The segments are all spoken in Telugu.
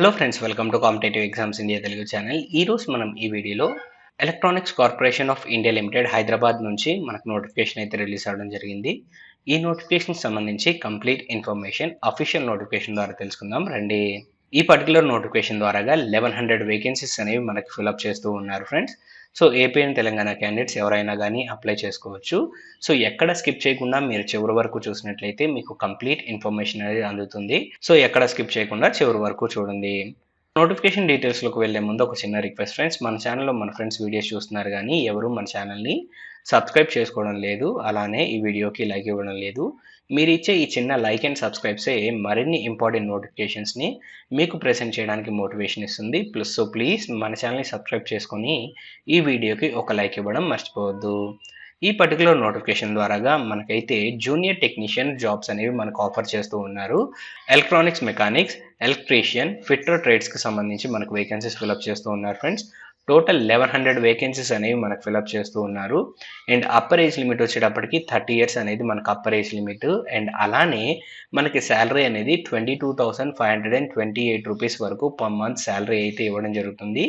Hello friends, welcome to competitive exams India Telugu channel. ఈరోజు మనం ఈ వీడియోలో electronics corporation of India limited Hyderabad నుంచి మనకు నోటిఫికేషన్ అయితే రిలీజ్ అవ్వడం జరిగింది. ఈ నోటిఫికేషన్ సంబంధించి కంప్లీట్ ఇన్ఫర్మేషన్ అఫీషియల్ నోటిఫికేషన్ ద్వారా తెలుసుకుందాం రండి. ఈ పర్టికులర్ నోటిఫికేషన్ ద్వారాగా 1100 వేకెన్సీస్ అనేవి మనకి ఫిల్అప్ చేస్తూ ఉన్నారు friends. So AP and Telangana candidates ఎవరైనా కానీ అప్లై చేసుకోవచ్చు. సో ఎక్కడ స్కిప్ చేయకుండా మీరు చివరి వరకు చూసినట్లయితే మీకు కంప్లీట్ ఇన్ఫర్మేషన్ అనేది అందుతుంది. సో ఎక్కడ స్కిప్ చేయకుండా చివరి వరకు చూడండి. నోటిఫికేషన్ డీటెయిల్స్లోకి వెళ్లే ముందు ఒక చిన్న రిక్వెస్ట్ ఫ్రెండ్స్, మన ఛానల్లో మన ఫ్రెండ్స్ వీడియోస్ చూస్తున్నారు కానీ ఎవరు మన ఛానల్ని సబ్స్క్రైబ్ చేసుకోవడం లేదు, అలానే ఈ వీడియోకి లైక్ ఇవ్వడం లేదు. మీరు ఇచ్చే ఈ చిన్న లైక్ అండ్ సబ్స్క్రైబ్సే మరిన్ని ఇంపార్టెంట్ నోటిఫికేషన్స్ని మీకు ప్రెజెంట్ చేయడానికి మోటివేషన్ ఇస్తుంది. ప్లీజ్ మన ఛానల్ని సబ్స్క్రైబ్ చేసుకొని ఈ వీడియోకి ఒక లైక్ ఇవ్వడం మర్చిపోవద్దు. ఈ పర్టికులర్ నోటిఫికేషన్ ద్వారాగా మనకైతే జూనియర్ టెక్నీషియన్ జాబ్స్ అనేవి మనకు ఆఫర్ చేస్తూ ఉన్నారు. ఎలక్ట్రానిక్స్ మెకానిక్స్, ఎలక్ట్రీషియన్, ఫిట్టర్ ట్రేడ్స్కి సంబంధించి మనకు వేకెన్సీస్ ఫిల్అప్ చేస్తూ ఉన్నారు ఫ్రెండ్స్. టోటల్ 1100 వేకెన్సీస్ అనేవి మనకు ఫిల్అప్ చేస్తూ ఉన్నారు. అండ్ అప్పర్ ఏజ్ లిమిట్ వచ్చేటప్పటికి 30 ఇయర్స్ అనేది మనకు అప్పర్ ఏజ్ లిమిట్. అండ్ అలానే మనకి శాలరీ అనేది 22,528 రూపీస్ వరకు పర్ మంత్ శాలరీ అయితే ఇవ్వడం జరుగుతుంది.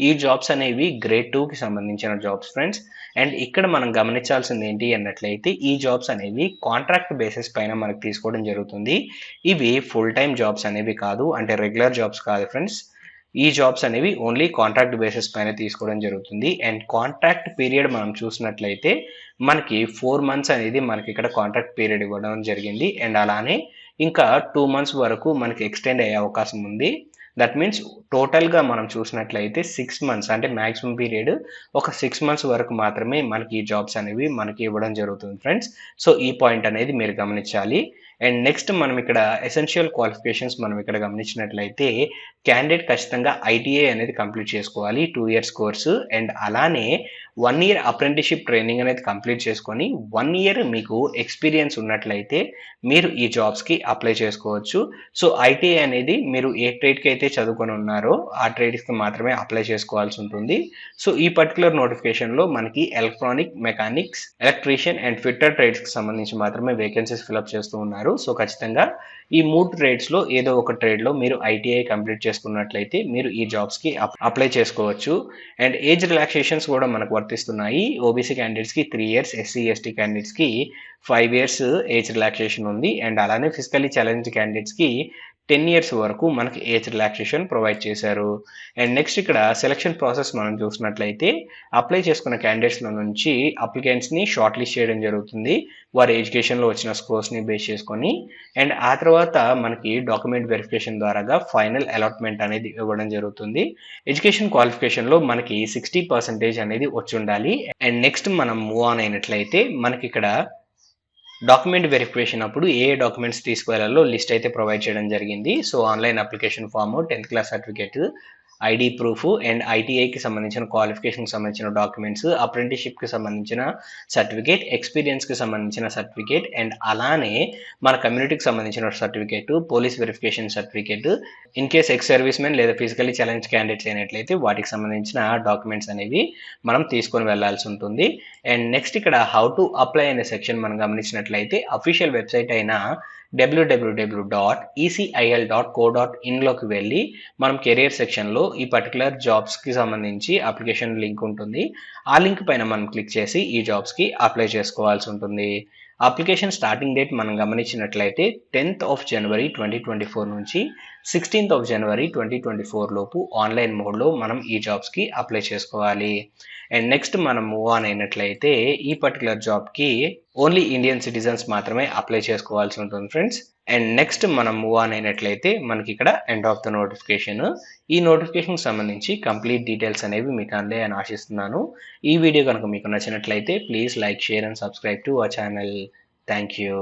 ఈ జాబ్స్ అనేవి గ్రేడ్ 2కి సంబంధించిన జాబ్స్ ఫ్రెండ్స్. అండ్ ఇక్కడ మనం గమనించాల్సింది ఏంటి అన్నట్లయితే ఈ జాబ్స్ అనేవి కాంట్రాక్ట్ బేసిస్ పైన మనకు తీసుకోవడం జరుగుతుంది. ఇవి ఫుల్ టైమ్ జాబ్స్ అనేవి కాదు, అంటే రెగ్యులర్ జాబ్స్ కాదు ఫ్రెండ్స్. ఈ జాబ్స్ అనేవి ఓన్లీ కాంట్రాక్ట్ బేసిస్ పైన తీసుకోవడం జరుగుతుంది. అండ్ కాంట్రాక్ట్ పీరియడ్ మనం చూసినట్లయితే మనకి 4 మంత్స్ అనేది మనకి ఇక్కడ కాంట్రాక్ట్ పీరియడ్ ఇవ్వడం జరిగింది. అండ్ అలానే ఇంకా 2 మంత్స్ వరకు మనకి ఎక్స్టెండ్ అయ్యే అవకాశం ఉంది. దట్ మీన్స్ టోటల్గా మనం చూసినట్లయితే 6 మంత్స్, అంటే మ్యాక్సిమం పీరియడ్ ఒక 6 మంత్స్ వరకు మాత్రమే మనకి ఈ జాబ్స్ అనేవి మనకి ఇవ్వడం జరుగుతుంది ఫ్రెండ్స్. సో ఈ పాయింట్ అనేది మీరు గమనించాలి. అండ్ నెక్స్ట్ మనం ఇక్కడ ఎసెన్షియల్ క్వాలిఫికేషన్స్ మనం ఇక్కడ గమనించినట్లయితే క్యాండిడేట్ ఖచ్చితంగా ఐటీఐ అనేది కంప్లీట్ చేసుకోవాలి, 2 ఇయర్స్ కోర్సు. అండ్ అలానే 1 ఇయర్ అప్రెంటిస్షిప్ ట్రైనింగ్ అనేది కంప్లీట్ చేసుకొని 1 ఇయర్ మీకు ఎక్స్పీరియన్స్ ఉన్నట్లయితే మీరు ఈ జాబ్స్కి అప్లై చేసుకోవచ్చు. సో ఐటీఐ అనేది మీరు ఏ ట్రేడ్కి అయితే చదువుకొని ఉన్నారో ఆ ట్రేడ్స్కి మాత్రమే అప్లై చేసుకోవాల్సి ఉంటుంది. సో ఈ పర్టికులర్ నోటిఫికేషన్లో మనకి electronic, mechanics, electrician and fitter ట్రేడ్స్కి సంబంధించి మాత్రమే వేకెన్సీస్ ఫిల్అప్ చేస్తూ ఉన్నారు. సో ఖచ్చితంగా ఈ 3 ట్రేడ్స్లో ఏదో ఒక ట్రేడ్లో మీరు ఐటీఐ కంప్లీట్ చేసుకున్నట్లయితే మీరు ఈ జాబ్స్కి అప్లై చేసుకోవచ్చు. అండ్ ఏజ్ రిలాక్సేషన్స్ కూడా మనకు వర్తిస్తున్నాయి. ఓబీసీ క్యాండిడేట్స్కి 3 ఇయర్స్, ఎస్సీ ఎస్టీ క్యాండిడేట్స్కి 5 ఇయర్స్ ఏజ్ రిలాక్సేషన్ ఉంది. అండ్ అలానే ఫిజికల్లీ ఛాలెంజ్డ్ క్యాండిడేట్స్కి 10 ఇయర్స్ వరకు మనకి ఏజ్ రిలాక్సేషన్ ప్రొవైడ్ చేశారు. అండ్ నెక్స్ట్ ఇక్కడ సెలక్షన్ ప్రాసెస్ మనం చూసినట్లయితే అప్లై చేసుకున్న క్యాండిడేట్స్ల నుంచి అప్లికెంట్స్ని షార్ట్ లిస్ట్ చేయడం జరుగుతుంది, వారి ఎడ్యుకేషన్లో వచ్చిన స్కోర్స్ని బేస్ చేసుకొని. అండ్ ఆ తర్వాత మనకి డాక్యుమెంట్ వెరిఫికేషన్ ద్వారాగా ఫైనల్ అలాట్మెంట్ అనేది ఇవ్వడం జరుగుతుంది. ఎడ్యుకేషన్ క్వాలిఫికేషన్లో మనకి 60% అనేది వచ్చి ఉండాలి. అండ్ నెక్స్ట్ మనం మూవ్ ఆన్ అయినట్లయితే మనకి ఇక్కడ డాక్యుమెంట్ వెరిఫికేషన్ అప్పుడు ఏ డాక్యుమెంట్స్ తీసుకువెళ్ళాలో లిస్ట్ అయితే ప్రొవైడ్ చేయడం జరిగింది. So online application form, 10th class certificate, ID proof, and ఐటీఐకి సంబంధించిన క్వాలిఫికేషన్కి సంబంధించిన డాక్యుమెంట్స్, అప్రెంటిస్షిప్కి సంబంధించిన సర్టిఫికేట్, ఎక్స్పీరియన్స్కి సంబంధించిన సర్టిఫికేట్, అండ్ అలానే మన కమ్యూనిటీకి సంబంధించిన certificate, police verification certificate, in case ex service men లేదా ఫిజికల్లీ ఛాలెంజ్ క్యాండిడేట్స్ అయినట్లయితే వాటికి సంబంధించిన డాక్యుమెంట్స్ అనేవి మనం తీసుకొని వెళ్లాల్సి ఉంటుంది. అండ్ నెక్స్ట్ ఇక్కడ హౌ టు అప్లై అనే సెక్షన్ మనం గమనించినట్లయితే అఫీషియల్ వెబ్సైట్ అయిన www.ecil.co.in వెళ్ళి మనం కెరియర్ సెక్షన్లో ఈ పర్టికులర్ జాబ్స్కి సంబంధించి అప్లికేషన్ లింక్ ఉంటుంది. ఆ లింక్ పైన మనం క్లిక్ చేసి ఈ జాబ్స్కి అప్లై చేసుకోవాల్సి ఉంటుంది. అప్లికేషన్ స్టార్టింగ్ డేట్ మనం గమనించినట్లయితే 10th ఆఫ్ జనవరి 2024 నుంచి 16th ఆఫ్ జనవరి 2024 లోపు ఆన్లైన్ మోడ్లో మనం ఈ జాబ్స్కి అప్లై చేసుకోవాలి. అండ్ నెక్స్ట్ మనం మూవ్ ఆన్ అయినట్లయితే ఈ పర్టికులర్ జాబ్కి ఓన్లీ ఇండియన్ సిటిజన్స్ మాత్రమే అప్లై చేసుకోవాల్సి ఉంటుంది ఫ్రెండ్స్. అండ్ నెక్స్ట్ మనం మూవ్ ఆన్ అయినట్లయితే మనకి ఇక్కడ ఎండ్ ఆఫ్ ద నోటిఫికేషన్. ఈ నోటిఫికేషన్కి సంబంధించి కంప్లీట్ డీటెయిల్స్ అనేవి మీకు అందే అని ఆశిస్తున్నాను. ఈ వీడియో కనుక మీకు నచ్చినట్లయితే please like, share and subscribe to our channel. Thank you.